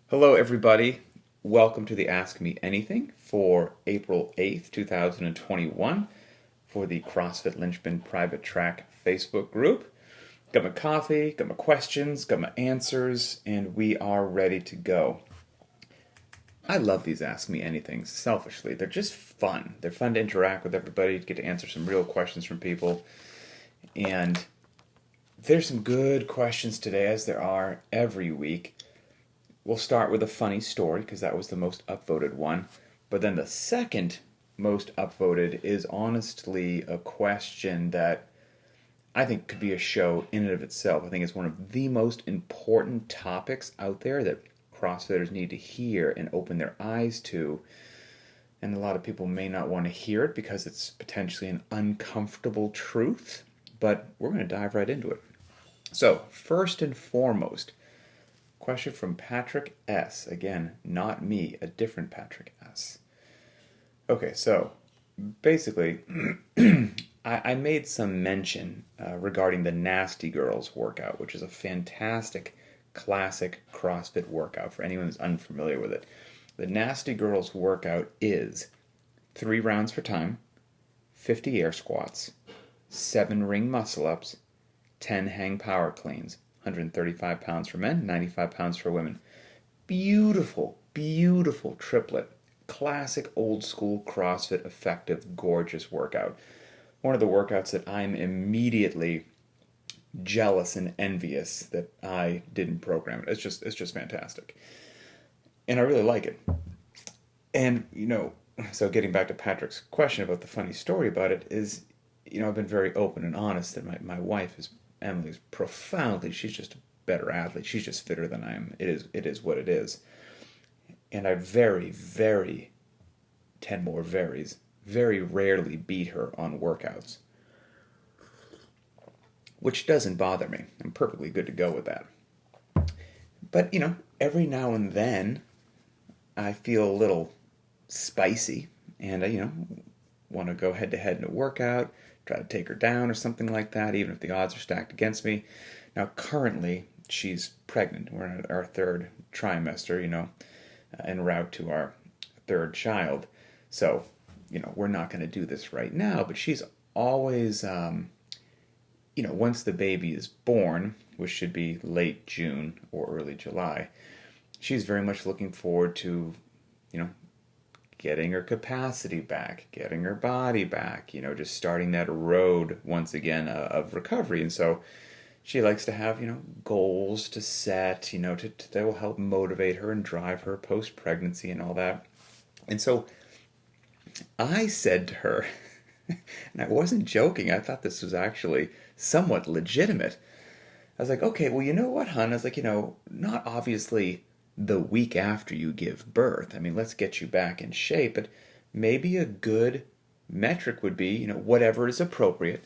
Hello, everybody. Welcome to the Ask Me Anything for April 8th, 2021 for the CrossFit Linchpin Private Track Facebook group. Got my coffee, got my questions, got my answers, and we are ready to go. I love these Ask Me Anythings, selfishly. They're just fun. They're fun to interact with everybody, to get to answer some real questions from people. And there's some good questions today, as there are every week. We'll start with a funny story because that was the most upvoted one. But then the second most upvoted is honestly a question that I think could be a show in and of itself. I think it's one of the most important topics out there that CrossFitters need to hear and open their eyes to. And a lot of people may not want to hear it because it's potentially an uncomfortable truth. But we're going to dive right into it. So, first and foremost, question from Patrick S. Again, not me, a different Patrick S. Okay, so basically, I made some mention regarding the Nasty Girls workout, which is a fantastic, classic CrossFit workout for anyone who's unfamiliar with it. The Nasty Girls workout is 3 rounds for time, 50 air squats, 7 ring muscle-ups, 10 hang power cleans, 135 pounds for men, 95 pounds for women. Beautiful, beautiful triplet. Classic old school CrossFit effective, gorgeous workout. One of the workouts that I'm immediately jealous and envious that I didn't program it. It's just fantastic. And I really like it. And, so getting back to Patrick's question about the funny story about it is, I've been very open and honest that my wife is Emily's profoundly, she's just a better athlete. She's just fitter than I am. It is what it is. And I very, very, 10 more varies, very rarely beat her on workouts. Which doesn't bother me. I'm perfectly good to go with that. But, every now and then I feel a little spicy and I, want to go head to head in a workout, try to take her down or something like that, even if the odds are stacked against me. Now, currently, she's pregnant. We're in our 3rd trimester, en route to our 3rd child. So, we're not going to do this right now, but she's always, once the baby is born, which should be late June or early July, she's very much looking forward to, getting her capacity back, getting her body back, just starting that road once again of recovery. And so she likes to have, goals to set, that will help motivate her and drive her post-pregnancy and all that. And so I said to her, and I wasn't joking, I thought this was actually somewhat legitimate. I was like, okay, well, you know what, hon? I was like, not obviously the week after you give birth. I mean, let's get you back in shape, but maybe a good metric would be, whatever is appropriate.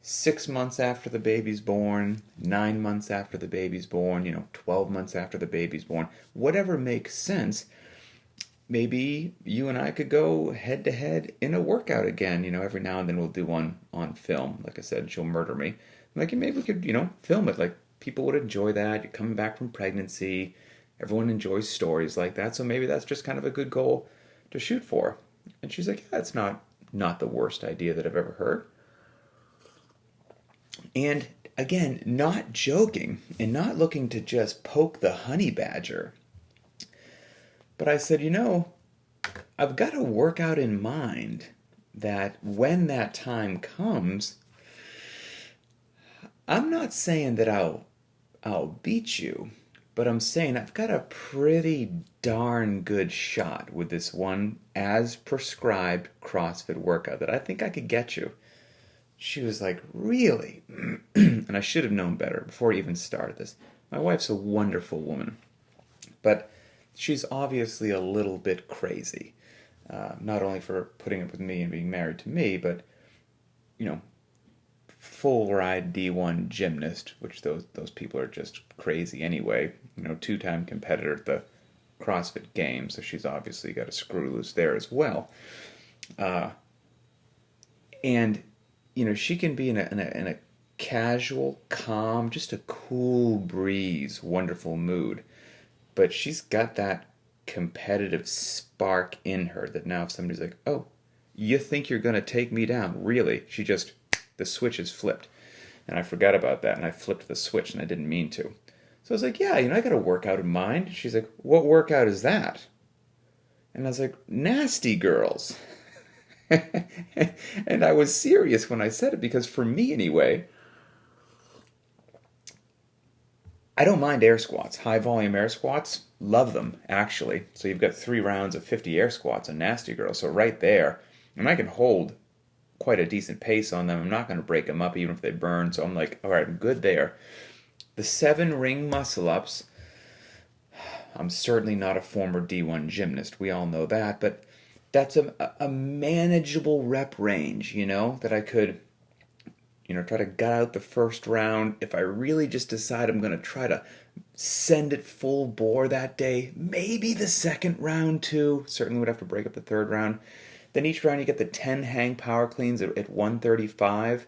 6 months after the baby's born, 9 months after the baby's born, 12 months after the baby's born, whatever makes sense. Maybe you and I could go head to head in a workout again. Every now and then we'll do one on film. Like I said, she'll murder me. Like, maybe we could, film it. Like, people would enjoy that. You're coming back from pregnancy. Everyone enjoys stories like that, so maybe that's just kind of a good goal to shoot for. And she's like, yeah, that's not the worst idea that I've ever heard. And again, not joking and not looking to just poke the honey badger. But I said, I've got a workout in mind that when that time comes, I'm not saying that I'll beat you, but I'm saying I've got a pretty darn good shot with this one as prescribed CrossFit workout that I think I could get you. She was like, really? And I should have known better before I even started this. My wife's a wonderful woman, but she's obviously a little bit crazy. Not only for putting up with me and being married to me, but, full ride D1 gymnast, which those people are just crazy anyway. 2-time competitor at the CrossFit Games, so she's obviously got a screw loose there as well. And she can be in a casual, calm, just a cool breeze, wonderful mood. but she's got that competitive spark in her that now if somebody's like, oh, you think you're going to take me down? Really? The switch is flipped. And I forgot about that, and I flipped the switch, and I didn't mean to. So I was like, yeah, I got a workout in mind. She's like, what workout is that? And I was like, nasty girls. And I was serious when I said it, because for me anyway, I don't mind air squats. High volume air squats, love them, actually. So you've got 3 rounds of 50 air squats on nasty girls. So right there, and I can hold quite a decent pace on them. I'm not going to break them up even if they burn. So I'm like, all right, I'm good there. The 7 ring muscle ups, I'm certainly not a former D1 gymnast. We all know that. But that's a manageable rep range, that I could, try to gut out the first round. If I really just decide I'm going to try to send it full bore that day, maybe the second round too. Certainly would have to break up the third round. Then each round you get the 10 hang power cleans at 135,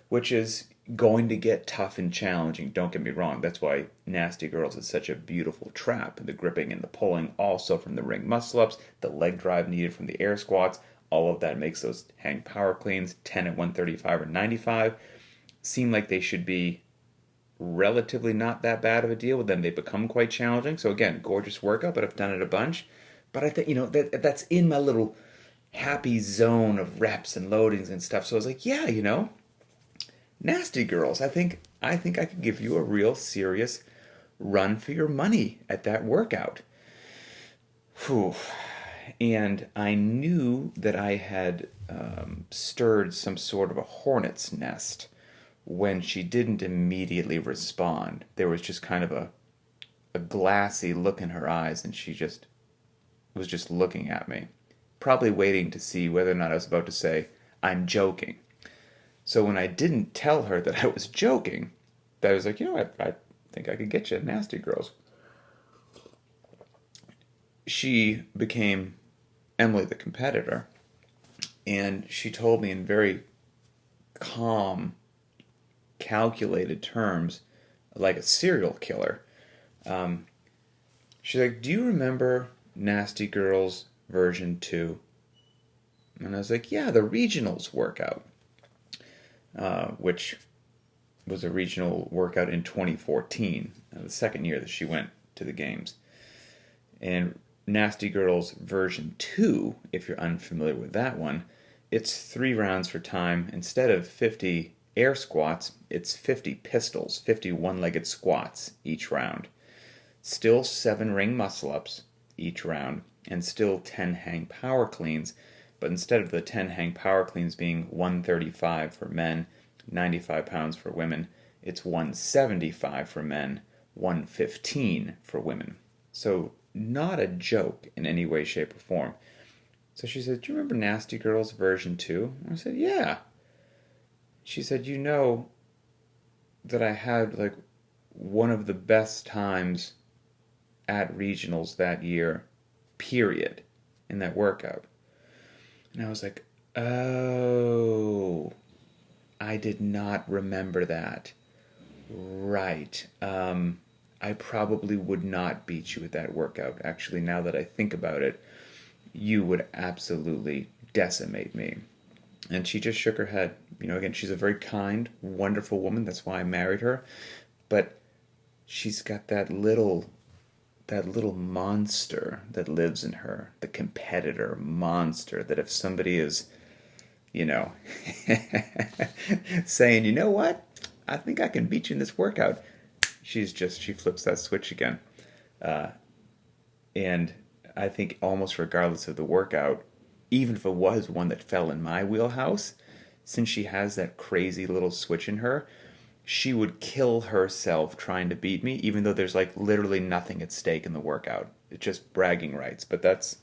which is going to get tough and challenging. Don't get me wrong. That's why Nasty Girls is such a beautiful trap. The gripping and the pulling also from the ring muscle-ups, the leg drive needed from the air squats, all of that makes those hang power cleans, 10 at 135 or 95, seem like they should be relatively not that bad of a deal, but then they become quite challenging. So again, gorgeous workout, but I've done it a bunch. But I think, that's in my little happy zone of reps and loadings and stuff. So I was like, yeah, Nasty Girls, I think I could give you a real serious run for your money at that workout. Whew. And I knew that I had stirred some sort of a hornet's nest when she didn't immediately respond. There was just kind of a glassy look in her eyes, and she was just looking at me, probably waiting to see whether or not I was about to say, I'm joking. So when I didn't tell her that I was joking, I was like, I think I could get you, Nasty Girls. She became Emily the competitor, and she told me in very calm, calculated terms, like a serial killer. She's like, do you remember Nasty Girls version 2? And I was like, yeah, the regionals workout, which was a regional workout in 2014, the second year that she went to the games. And Nasty Girls version 2, if you're unfamiliar with that one, it's 3 rounds for time. Instead of 50 air squats, it's 50 pistols, 50 one-legged squats each round. Still 7 ring muscle-ups each round, and still 10 hang power cleans, but instead of the 10 hang power cleans being 135 for men, 95 pounds for women, it's 175 for men, 115 for women. So not a joke in any way, shape, or form. So she said, do you remember Nasty Girls version 2? I said, yeah. She said, that I had like one of the best times at regionals that year, period, in that workout. And I was like, oh, I did not remember that. Right. I probably would not beat you at that workout. Actually, now that I think about it, you would absolutely decimate me. And she just shook her head. Again, she's a very kind, wonderful woman. That's why I married her. But she's got that little monster that lives in her, the competitor monster, that if somebody is, saying, you know what? I think I can beat you in this workout. She flips that switch again. And I think almost regardless of the workout, even if it was one that fell in my wheelhouse, since she has that crazy little switch in her, she would kill herself trying to beat me, even though there's like literally nothing at stake in the workout. It's just bragging rights. But that's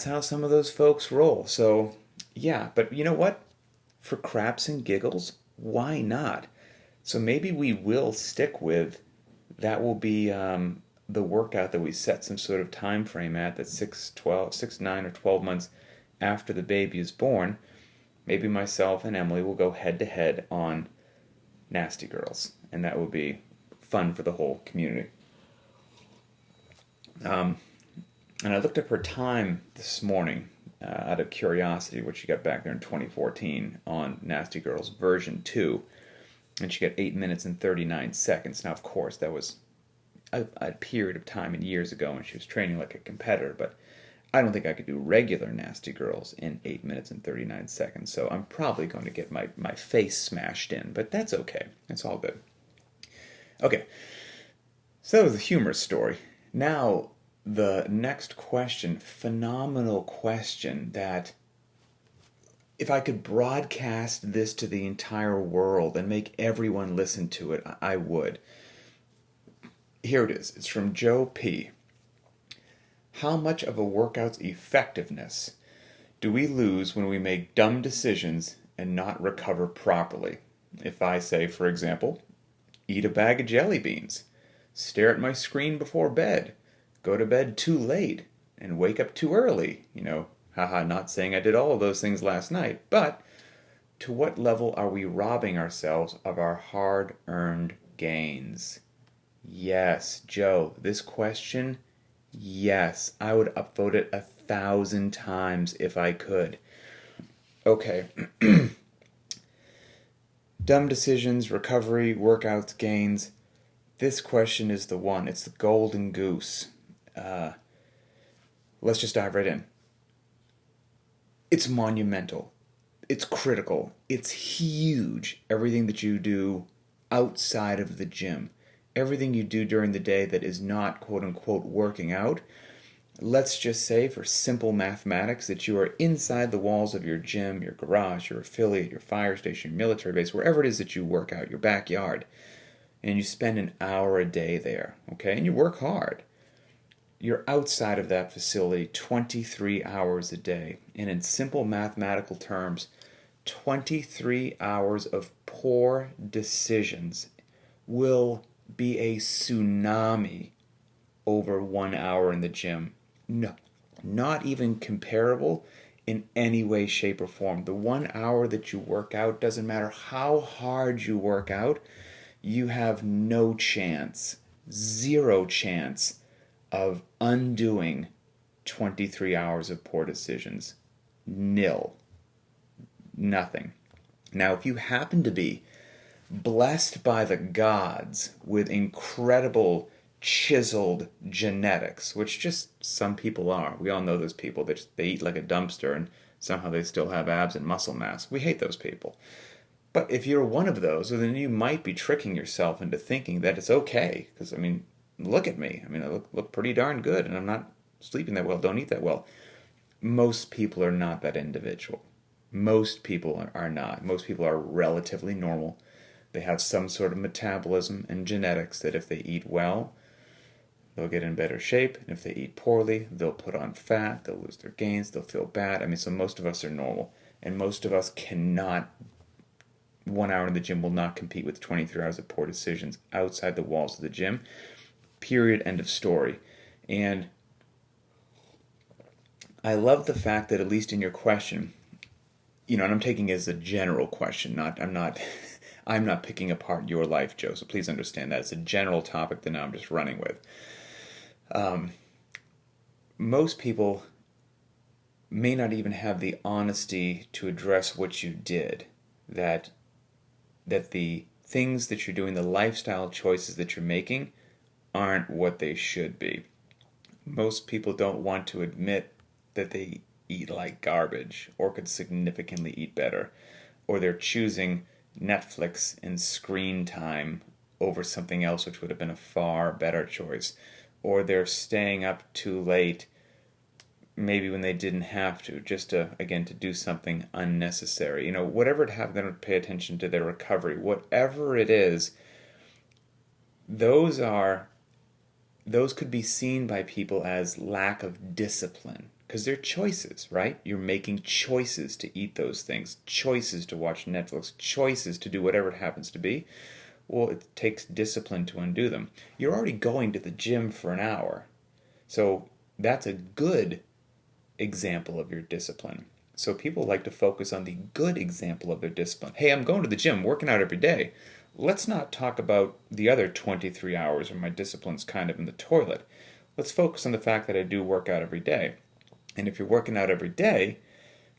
how some of those folks roll. So yeah, but you know what? For craps and giggles, why not? So maybe we will stick with, that will be the workout that we set some sort of time frame at, that's 6, 9, or 12 months after the baby is born. Maybe myself and Emily will go head to head on Nasty Girls, and that will be fun for the whole community. And I looked up her time this morning out of curiosity, which she got back there in 2014 on Nasty Girls version 2. And she got 8 minutes and 39 seconds. Now, of course, that was a period of time and years ago when she was training like a competitor, but I don't think I could do regular Nasty Girls in 8 minutes and 39 seconds. So I'm probably going to get my face smashed in, but that's okay. It's all good. Okay, so that was a humorous story. Now, the next question, phenomenal question that if I could broadcast this to the entire world and make everyone listen to it, I would. Here it is. It's from Joe P. How much of a workout's effectiveness do we lose when we make dumb decisions and not recover properly? If I say, for example, eat a bag of jelly beans, stare at my screen before bed, go to bed too late, and wake up too early. Haha, not saying I did all of those things last night, but to what level are we robbing ourselves of our hard-earned gains? Yes, Joe, this question, yes, I would upvote it 1,000 times if I could. Okay. Dumb decisions, recovery, workouts, gains. This question is the one. It's the golden goose. Let's just dive right in. It's monumental. It's critical. It's huge. Everything that you do outside of the gym. Everything you do during the day that is not quote-unquote working out. Let's just say for simple mathematics that you are inside the walls of your gym, your garage, your affiliate, your fire station, your military base, wherever it is that you work out, your backyard, and you spend an hour a day there, okay? And you work hard. You're outside of that facility 23 hours a day. And in simple mathematical terms, 23 hours of poor decisions will be a tsunami over 1 hour in the gym. No, not even comparable in any way, shape, or form. The 1 hour that you work out, doesn't matter how hard you work out, you have no chance, zero chance of undoing 23 hours of poor decisions. Nil. Nothing. Now, if you happen to be blessed by the gods with incredible chiseled genetics, which just some people are. We all know those people that they eat like a dumpster and somehow they still have abs and muscle mass. We hate those people. But if you're one of those, then you might be tricking yourself into thinking that it's okay. Because, look at me. I look pretty darn good, and I'm not sleeping that well, don't eat that well. Most people are not that individual. Most people are not. Most people are relatively normal. They have some sort of metabolism and genetics that if they eat well, they'll get in better shape. And if they eat poorly, they'll put on fat, they'll lose their gains, they'll feel bad. So most of us are normal. And most of us cannot, 1 hour in the gym will not compete with 23 hours of poor decisions outside the walls of the gym. Period, end of story. And I love the fact that at least in your question, and I'm taking it as a general question, I'm not picking apart your life, Joe, so please understand that. It's a general topic that now I'm just running with. Most people may not even have the honesty to address what you did, that the things that you're doing, the lifestyle choices that you're making, aren't what they should be. Most people don't want to admit that they eat like garbage or could significantly eat better, or they're choosing Netflix and screen time over something else which would have been a far better choice, or they're staying up too late maybe when they didn't have to, just to do something unnecessary. Whatever it happens, they don't pay attention to their recovery. Whatever it is, those could be seen by people as lack of discipline. Because they're choices, right? You're making choices to eat those things, choices to watch Netflix, choices to do whatever it happens to be. Well, it takes discipline to undo them. You're already going to the gym for an hour. So that's a good example of your discipline. So people like to focus on the good example of their discipline. Hey, I'm going to the gym, working out every day. Let's not talk about the other 23 hours where my discipline's kind of in the toilet. let's focus on the fact that I do work out every day. And if you're working out every day,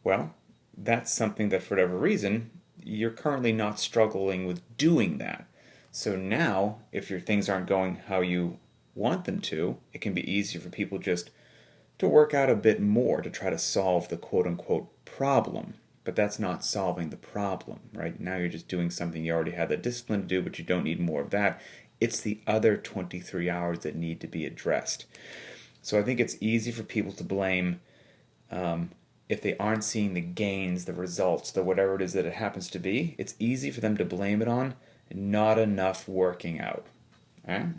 well, that's something that for whatever reason, you're currently not struggling with doing that. So now, if your things aren't going how you want them to, it can be easier for people just to work out a bit more to try to solve the quote-unquote problem. But that's not solving the problem, right? Now you're just doing something you already had the discipline to do, but you don't need more of that. It's the other 23 hours that need to be addressed. So I think it's easy for people to blame if they aren't seeing the gains, the results, the whatever it is that it happens to be. It's easy for them to blame it on not enough working out.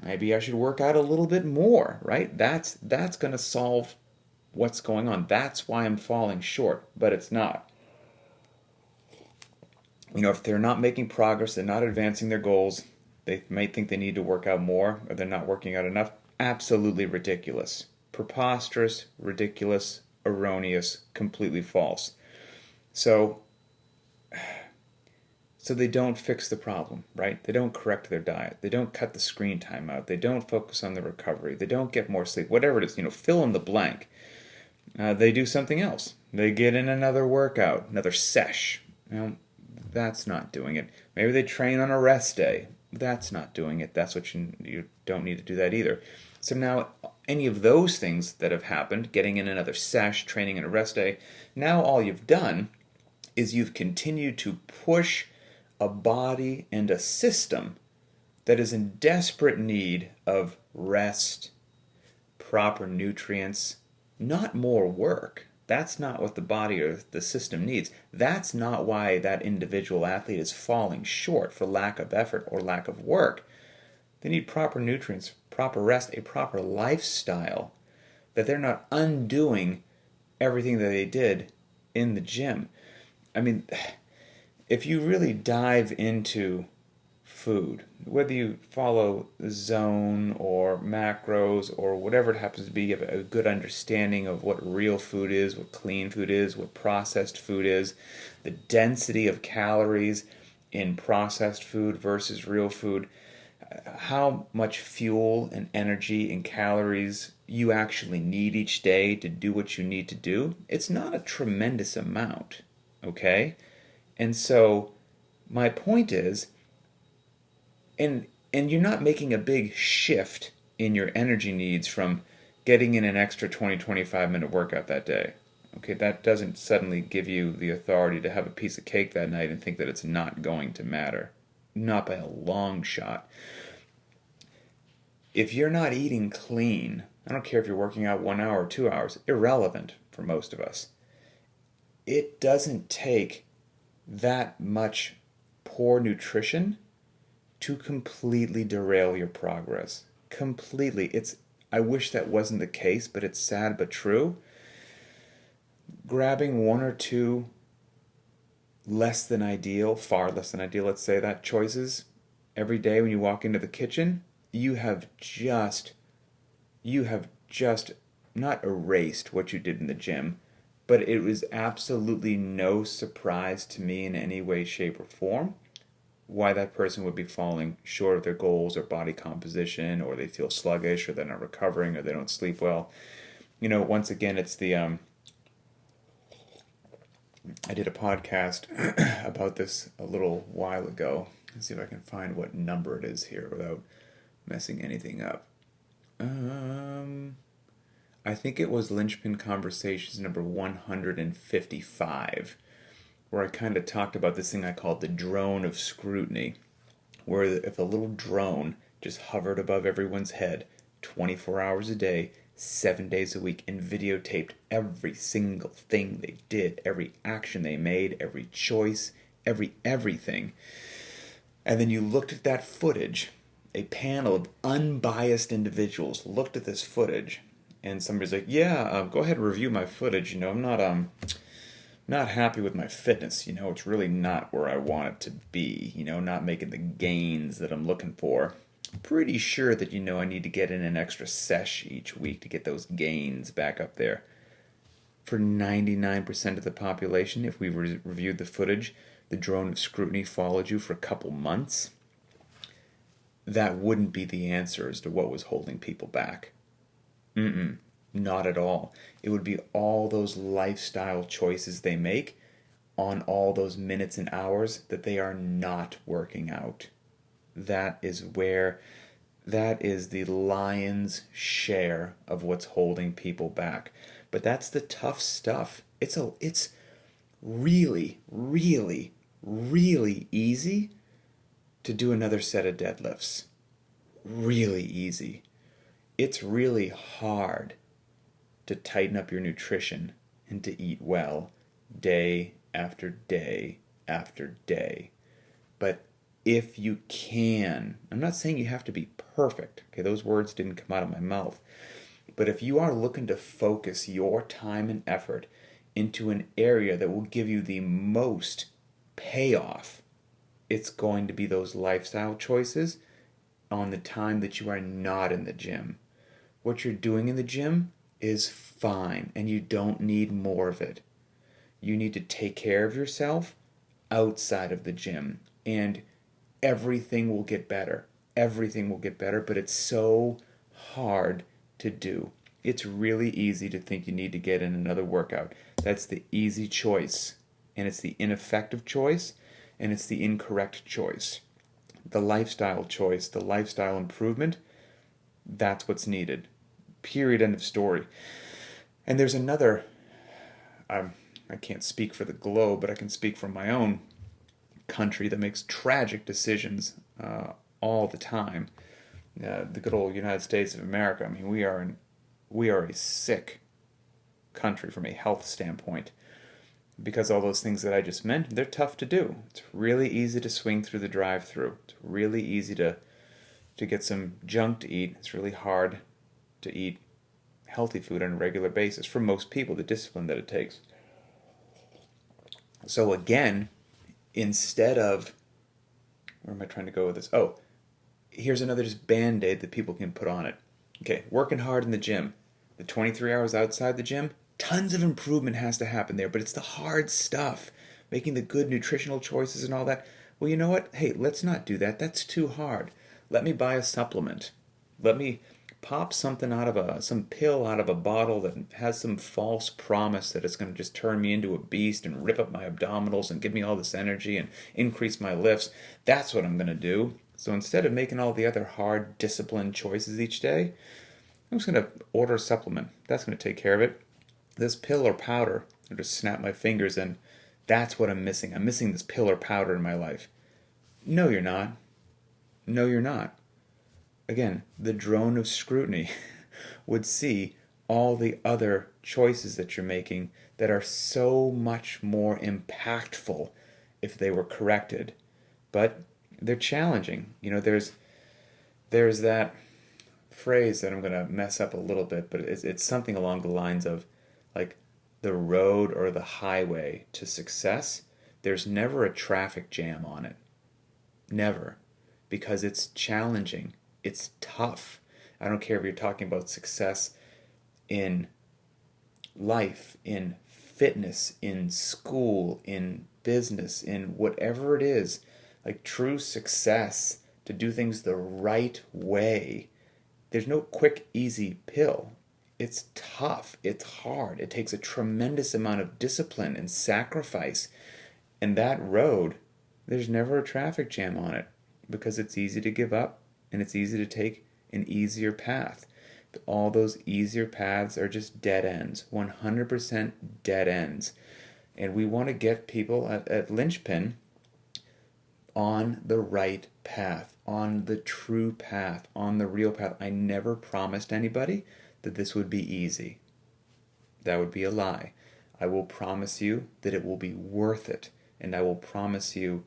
Maybe I should work out a little bit more, right? That's going to solve what's going on. That's why I'm falling short, but it's not. If they're not making progress, they're not advancing their goals, they might think they need to work out more, or they're not working out enough. Absolutely ridiculous. Preposterous, ridiculous, erroneous, completely false. So they don't fix the problem, right? They don't correct their diet. They don't cut the screen time out. They don't focus on the recovery. They don't get more sleep. Whatever it is, fill in the blank. They do something else. They get in another workout, another sesh. That's not doing it. Maybe they train on a rest day. That's not doing it. That's what you don't need to do that either. So now any of those things that have happened, getting in another sesh, training in a rest day, now all you've done is you've continued to push a body and a system that is in desperate need of rest, proper nutrients, not more work. That's not what the body or the system needs. That's not why that individual athlete is falling short for lack of effort or lack of work. They need proper nutrients, proper rest, a proper lifestyle, that they're not undoing everything that they did in the gym. If you really dive into food, whether you follow zone or macros or whatever it happens to be, you have a good understanding of what real food is, what clean food is, what processed food is, the density of calories in processed food versus real food, how much fuel and energy and calories you actually need each day to do what you need to do. It's not a tremendous amount, okay? And so my point is, and you're not making a big shift in your energy needs from getting in an extra 20-25 minute workout that day. Okay, that doesn't suddenly give you the authority to have a piece of cake that night and think that it's not going to matter. Not by a long shot. If you're not eating clean, I don't care if you're working out 1 hour or 2 hours, irrelevant for most of us. It doesn't take that much poor nutrition to completely derail your progress. Completely. I wish that wasn't the case, but it's sad but true. Grabbing one or two less than ideal, far less than ideal, let's say that, choices every day when you walk into the kitchen, you have just not erased what you did in the gym, but it was absolutely no surprise to me in any way, shape, or form why that person would be falling short of their goals or body composition, or they feel sluggish, or they're not recovering, or they don't sleep well. Once again, it's the I did a podcast about this a little while ago. Let's see if I can find what number it is here without messing anything up. I think it was Linchpin Conversations number 155, where I kind of talked about this thing I called the drone of scrutiny, where if a little drone just hovered above everyone's head 24 hours a day, 7 days a week, and videotaped every single thing they did, every action they made, every choice, everything. And then you looked at that footage, a panel of unbiased individuals looked at this footage, and somebody's like, go ahead and review my footage. I'm not happy with my fitness. It's really not where I want it to be. Not making the gains that I'm looking for. Pretty sure that I need to get in an extra sesh each week to get those gains back up there. For 99% of the population, if we reviewed the footage, the drone of scrutiny followed you for a couple months, that wouldn't be the answer as to what was holding people back. Not at all. It would be all those lifestyle choices they make on all those minutes and hours that they are not working out. That is where, that is the lion's share of what's holding people back. But that's the tough stuff. It's really, really, really easy to do another set of deadlifts. Really easy. It's really hard to tighten up your nutrition and to eat well day after day after day. But if you can, I'm not saying you have to be perfect. Okay, those words didn't come out of my mouth. But if you are looking to focus your time and effort into an area that will give you the most payoff, it's going to be those lifestyle choices on the time that you are not in the gym. What you're doing in the gym is fine, and you don't need more of it. You need to take care of yourself outside of the gym, and everything will get better. Everything will get better, but it's so hard to do. It's really easy to think you need to get in another workout. That's the easy choice, and it's the ineffective choice, and it's the incorrect choice. The lifestyle choice, the lifestyle improvement, that's what's needed. Period, end of story. And there's another, I can't speak for the globe, but I can speak from my own country that makes tragic decisions all the time. The good old United States of America. I mean, we are a sick country from a health standpoint, because all those things that I just mentioned, they're tough to do. It's really easy to swing through the drive-thru. It's really easy to get some junk to eat. It's really hard to eat healthy food on a regular basis for most people, the discipline that it takes. So again, instead of, where am I trying to go with this? Oh, here's another just Band-Aid that people can put on it. Okay, working hard in the gym. The 23 hours outside the gym, tons of improvement has to happen there, but it's the hard stuff, making the good nutritional choices and all that. Well, you know what? Hey, let's not do that. That's too hard. Let me buy a supplement. Let me pop something some pill out of a bottle that has some false promise that it's going to just turn me into a beast and rip up my abdominals and give me all this energy and increase my lifts. That's what I'm going to do. So instead of making all the other hard, disciplined choices each day, I'm just going to order a supplement. That's going to take care of it. This pill or powder, I just snap my fingers and that's what I'm missing. I'm missing this pill or powder in my life. No, you're not. No, you're not. Again, the drone of scrutiny would see all the other choices that you're making that are so much more impactful if they were corrected. But they're challenging. You know, there's that phrase that I'm going to mess up a little bit, but it's something along the lines of, like, the road or the highway to success, there's never a traffic jam on it. Never. Because it's challenging. It's tough. I don't care if you're talking about success in life, in fitness, in school, in business, in whatever it is. Like, true success, to do things the right way, there's no quick, easy pill. It's tough. It's hard. It takes a tremendous amount of discipline and sacrifice. And that road, there's never a traffic jam on it, because it's easy to give up and it's easy to take an easier path. But all those easier paths are just dead ends, 100% dead ends. And we want to get people at Linchpin on the right path, on the true path, on the real path. I never promised anybody that this would be easy. That would be a lie. I will promise you that it will be worth it, and I will promise you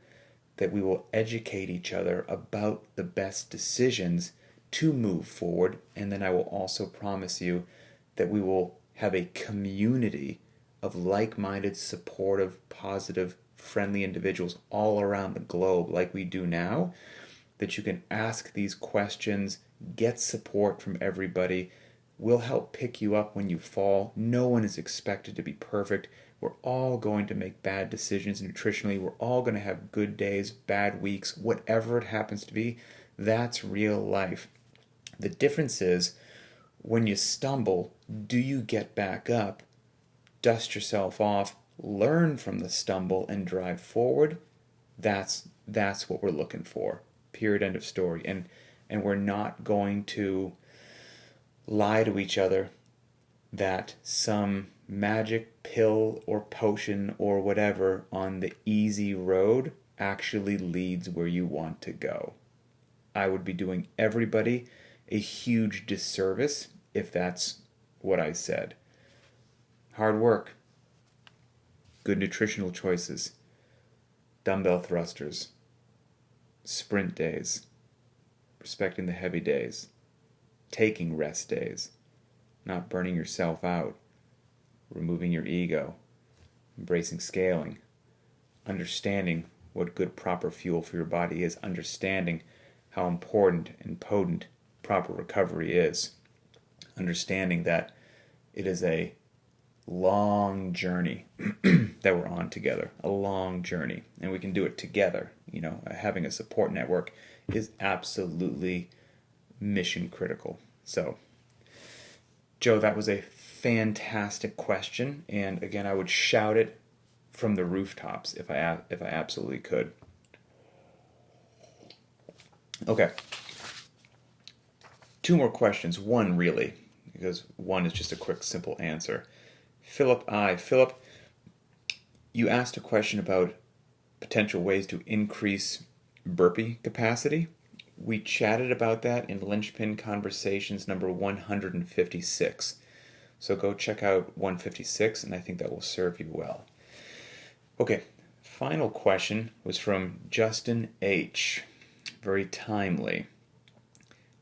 that we will educate each other about the best decisions to move forward, and then I will also promise you that we will have a community of like-minded, supportive, positive, friendly individuals all around the globe like we do now, that you can ask these questions, get support from everybody. We'll help pick you up when you fall. No one is expected to be perfect. We're all going to make bad decisions nutritionally. We're all going to have good days, bad weeks, whatever it happens to be. That's real life. The difference is When you stumble, do you get back up, dust yourself off, learn from the stumble, and drive forward? That's what we're looking for. Period. End of story. And we're not going to lie to each other that some magic pill or potion or whatever on the easy road actually leads where you want to go. I would be doing everybody a huge disservice if that's what I said. Hard work, good nutritional choices, dumbbell thrusters, sprint days, respecting the heavy days, taking rest days, not burning yourself out, removing your ego, embracing scaling, understanding what good proper fuel for your body is, understanding how important and potent proper recovery is, understanding that it is a long journey that we're on together, a long journey, and we can do it together. Having a support network is absolutely mission critical. So, Joe, that was a fantastic question, and again, I would shout it from the rooftops if I absolutely could. Okay. 2 more questions. One really, because one is just a quick, simple answer. Philip, you asked a question about potential ways to increase burpee capacity. We chatted about that in Linchpin Conversations number 156. So go check out 156, and I think that will serve you well. Okay, final question was from Justin H. Very timely.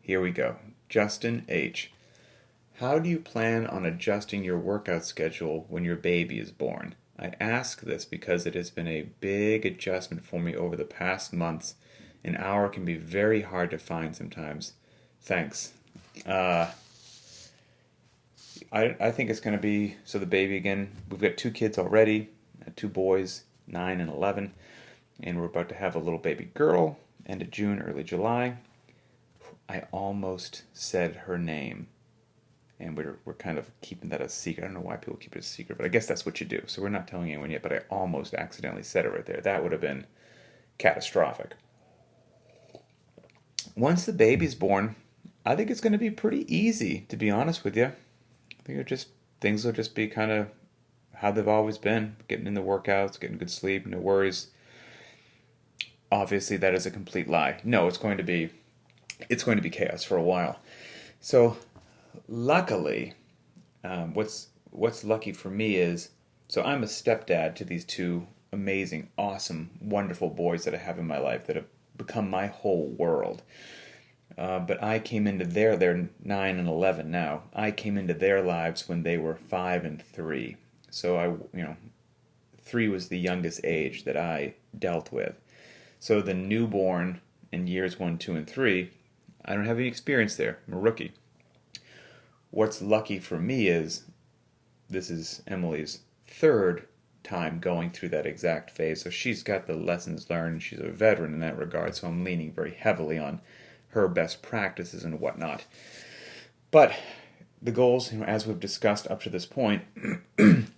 Here we go. Justin H. How do you plan on adjusting your workout schedule when your baby is born? I ask this because it has been a big adjustment for me over the past months. An hour can be very hard to find sometimes. Thanks. I think it's going to be, so the baby again, we've got 2 kids already, 2 boys, 9 and 11, and we're about to have a little baby girl, end of June, early July. I almost said her name, and we're kind of keeping that a secret. I don't know why people keep it a secret, but I guess that's what you do. So we're not telling anyone yet, but I almost accidentally said it right there. That would have been catastrophic. Once the baby's born, I think it's going to be pretty easy, to be honest with you. I think things will just be kind of how they've always been. Getting in the workouts, getting good sleep, no worries. Obviously, that is a complete lie. No, it's going to be chaos for a while. So, luckily, what's lucky for me is, so I'm a stepdad to these 2 amazing, awesome, wonderful boys that I have in my life that have become my whole world. But I came into they're 9 and 11 now. I came into their lives when they were 5 and 3. So 3 was the youngest age that I dealt with. So the newborn in years 1, 2, and 3, I don't have any experience there. I'm a rookie. What's lucky for me is this is Emily's 3rd time going through that exact phase. So she's got the lessons learned. She's a veteran in that regard. So I'm leaning very heavily on her best practices and whatnot. But the goals, as we've discussed up to this point,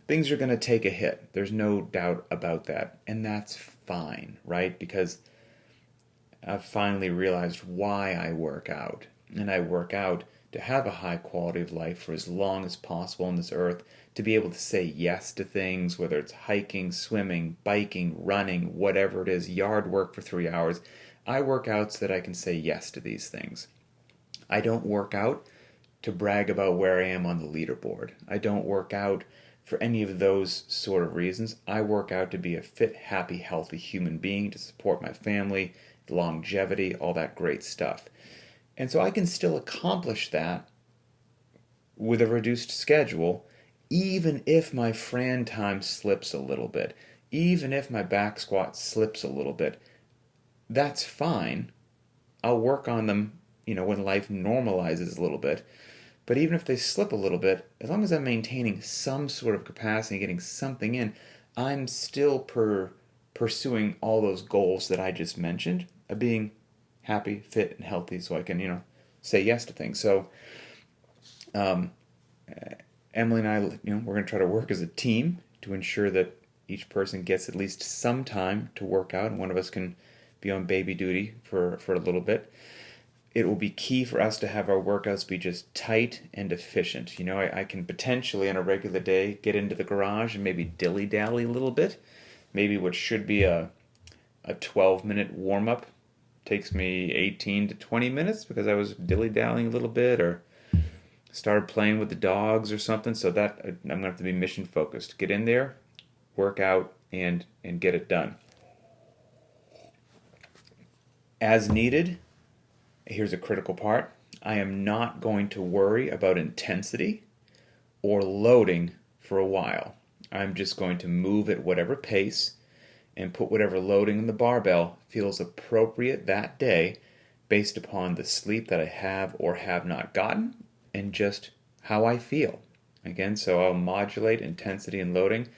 things are going to take a hit. There's no doubt about that. And that's fine, right? Because I've finally realized why I work out. And I work out to have a high quality of life for as long as possible on this earth, to be able to say yes to things, whether it's hiking, swimming, biking, running, whatever it is, yard work for 3 hours. I work out so that I can say yes to these things. I don't work out to brag about where I am on the leaderboard. I don't work out for any of those sort of reasons. I work out to be a fit, happy, healthy human being, to support my family, longevity, all that great stuff. And so I can still accomplish that with a reduced schedule, even if my Fran time slips a little bit, even if my back squat slips a little bit. That's fine. I'll work on them, when life normalizes a little bit. But even if they slip a little bit, as long as I'm maintaining some sort of capacity, getting something in, I'm still pursuing all those goals that I just mentioned of being happy, fit, and healthy, so I can, say yes to things. So Um, Emily and I, we're going to try to work as a team to ensure that each person gets at least some time to work out, and one of us can be on baby duty for a little bit. It will be key for us to have our workouts be just tight and efficient. I can potentially on a regular day get into the garage and maybe dilly-dally a little bit. Maybe what should be a 12-minute warm-up takes me 18 to 20 minutes because I was dilly-dallying a little bit or started playing with the dogs or something. So that I'm going to have to be mission focused. Get in there, work out, and get it done. As needed, here's a critical part. I am not going to worry about intensity or loading for a while. I'm just going to move at whatever pace and put whatever loading in the barbell feels appropriate that day based upon the sleep that I have or have not gotten and just how I feel. Again, so I'll modulate intensity and loading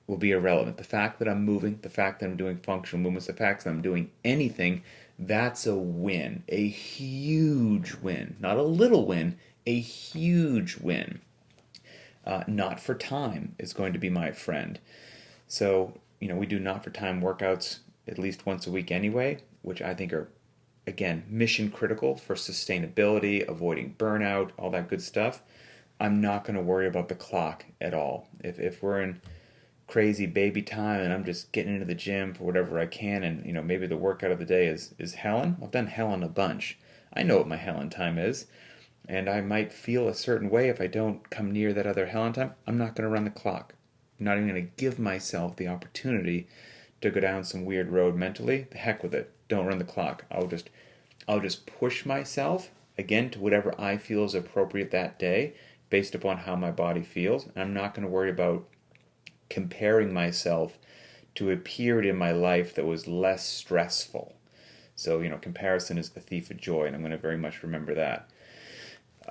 will be irrelevant. The fact that I'm moving, the fact that I'm doing functional movements, the fact that I'm doing anything, that's a win. A huge win. Not a little win, a huge win. Not for time is going to be my friend. So, we do not for time workouts at least once a week anyway, which I think are, again, mission critical for sustainability, avoiding burnout, all that good stuff. I'm not going to worry about the clock at all. If we're in crazy baby time and I'm just getting into the gym for whatever I can and, maybe the workout of the day is Helen, I've done Helen a bunch. I know what my Helen time is. And I might feel a certain way if I don't come near that other Helen time. I'm not going to run the clock. I'm not even going to give myself the opportunity to go down some weird road mentally. The heck with it. Don't run the clock. I'll just push myself again to whatever I feel is appropriate that day based upon how my body feels. And I'm not going to worry about comparing myself to a period in my life that was less stressful. So, comparison is the thief of joy, and I'm going to very much remember that.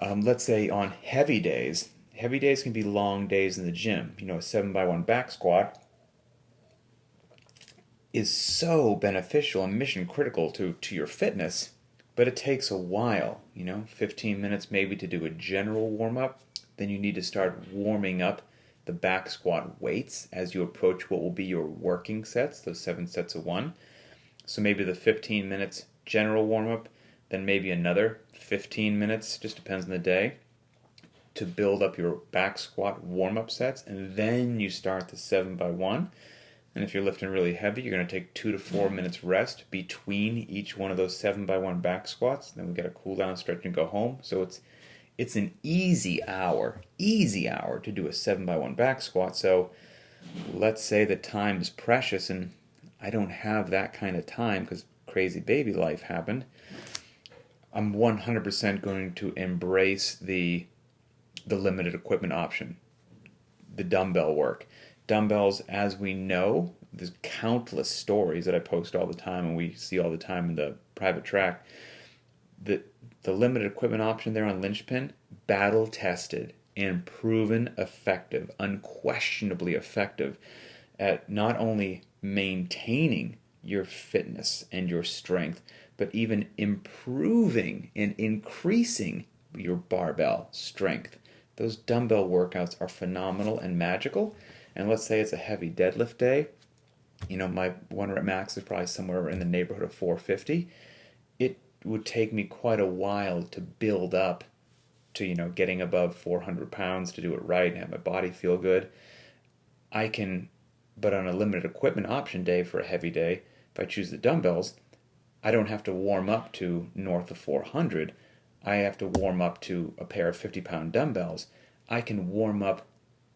Let's say on heavy days can be long days in the gym. A 7x1 back squat is so beneficial and mission critical to your fitness, but it takes a while, 15 minutes maybe to do a general warm-up. Then you need to start warming up the back squat weights as you approach what will be your working sets, those 7 sets of 1. So maybe the 15 minutes general warm-up, then maybe another 15 minutes, just depends on the day, to build up your back squat warm-up sets, and then you start the 7x1. And if you're lifting really heavy, you're going to take 2 to 4 minutes rest between each one of those 7x1 back squats. Then we get a cool down stretch and go home. So it's an easy hour to do a 7x1 back squat. So let's say the time is precious and I don't have that kind of time because crazy baby life happened. I'm 100% going to embrace the limited equipment option, the dumbbell work. Dumbbells, as we know, there's countless stories that I post all the time and we see all the time in the private track. The limited equipment option there on Linchpin, battle tested and proven effective, unquestionably effective at not only maintaining your fitness and your strength, but even improving and increasing your barbell strength. Those dumbbell workouts are phenomenal and magical. And let's say it's a heavy deadlift day. My 1 rep max is probably somewhere in the neighborhood of 450. It would take me quite a while to build up to, getting above 400 pounds to do it right and have my body feel good. But on a limited equipment option day for a heavy day, if I choose the dumbbells, I don't have to warm up to north of 400. I have to warm up to a pair of 50-pound dumbbells. I can warm up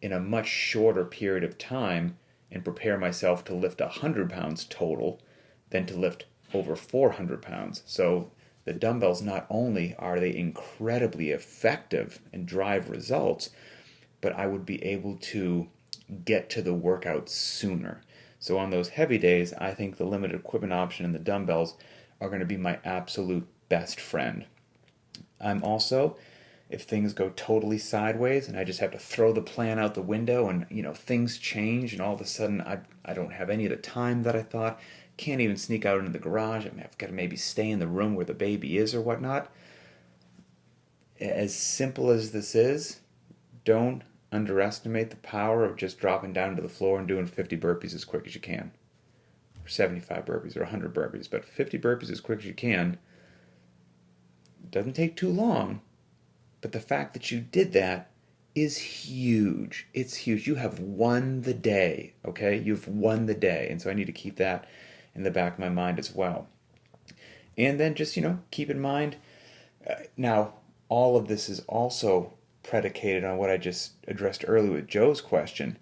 in a much shorter period of time and prepare myself to lift 100 pounds total than to lift over 400 pounds. So the dumbbells, not only are they incredibly effective and drive results, but I would be able to get to the workout sooner. So on those heavy days, I think the limited equipment option and the dumbbells are going to be my absolute best friend. I'm also, if things go totally sideways and I just have to throw the plan out the window and, things change and all of a sudden I don't have any of the time that I thought, can't even sneak out into the garage, I've got to maybe stay in the room where the baby is or whatnot. as simple as this is, don't underestimate the power of just dropping down to the floor and doing 50 burpees as quick as you can. Or 75 burpees or 100 burpees. But 50 burpees as quick as you can doesn't take too long. But the fact that you did that is huge. It's huge. You have won the day, okay? You've won the day. And so I need to keep that in the back of my mind as well. And then just, keep in mind, now, all of this is also predicated on what I just addressed earlier with Joe's question.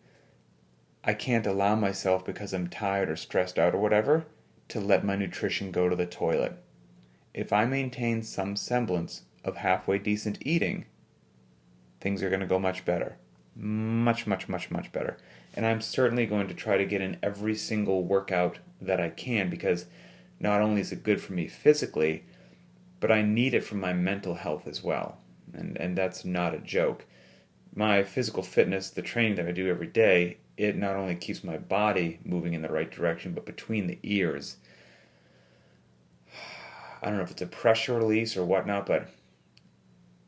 I can't allow myself, because I'm tired or stressed out or whatever, to let my nutrition go to the toilet. If I maintain some semblance of halfway decent eating, things are going to go much better. Much, much, much, much better. And I'm certainly going to try to get in every single workout that I can, because not only is it good for me physically, but I need it for my mental health as well. And that's not a joke. My physical fitness, the training that I do every day, it not only keeps my body moving in the right direction, but between the ears, I don't know if it's a pressure release or whatnot, but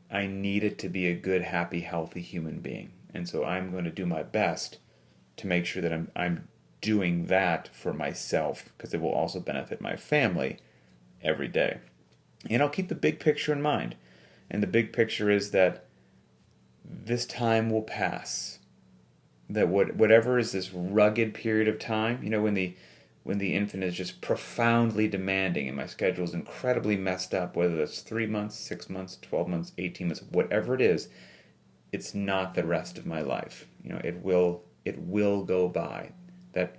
I need it to be a good, happy, healthy human being. And so I'm going to do my best to make sure that I'm doing that for myself, because it will also benefit my family every day. And I'll keep the big picture in mind. And the big picture is that this time will pass. That whatever is this rugged period of time, when the infant is just profoundly demanding and my schedule is incredibly messed up, whether that's 3 months, 6 months, 12 months, 18 months, whatever it is, it's not the rest of my life. It will go by. That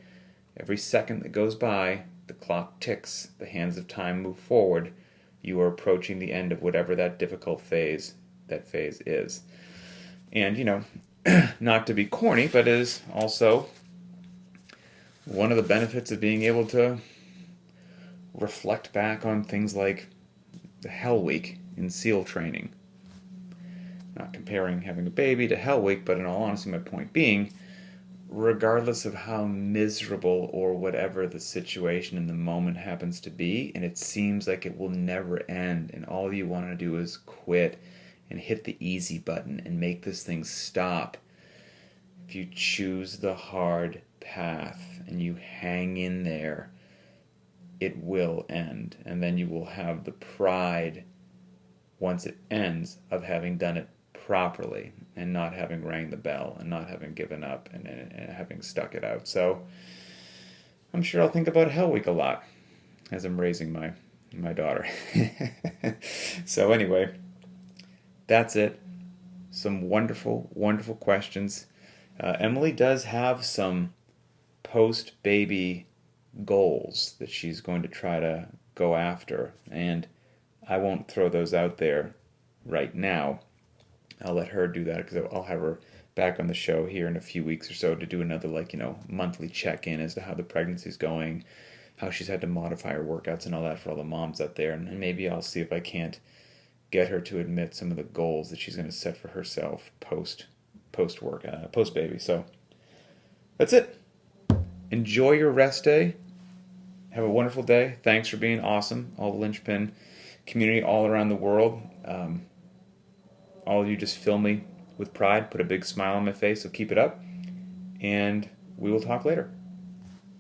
every second that goes by, the clock ticks, the hands of time move forward. You are approaching the end of whatever that difficult phase is. And, not to be corny, but is also one of the benefits of being able to reflect back on things like the Hell Week in SEAL training. Not comparing having a baby to Hell Week, but in all honesty, my point being, regardless of how miserable or whatever the situation in the moment happens to be, and it seems like it will never end, and all you want to do is quit and hit the easy button and make this thing stop. If you choose the hard path and you hang in there, it will end. And then you will have the pride, once it ends, of having done it properly and not having rang the bell and not having given up and having stuck it out. So I'm sure I'll think about Hell Week a lot as I'm raising my daughter. So anyway, that's it. Some wonderful, wonderful questions. Emily does have some post-baby goals that she's going to try to go after, and I won't throw those out there right now. I'll let her do that, because I'll have her back on the show here in a few weeks or so to do another monthly check-in as to how the pregnancy's going, how she's had to modify her workouts and all that for all the moms out there, and maybe I'll see if I can't get her to admit some of the goals that she's going to set for herself post baby. So that's it. Enjoy your rest day. Have a wonderful day. Thanks for being awesome. All the Linchpin community all around the world. All of you just fill me with pride, put a big smile on my face, so keep it up. And we will talk later.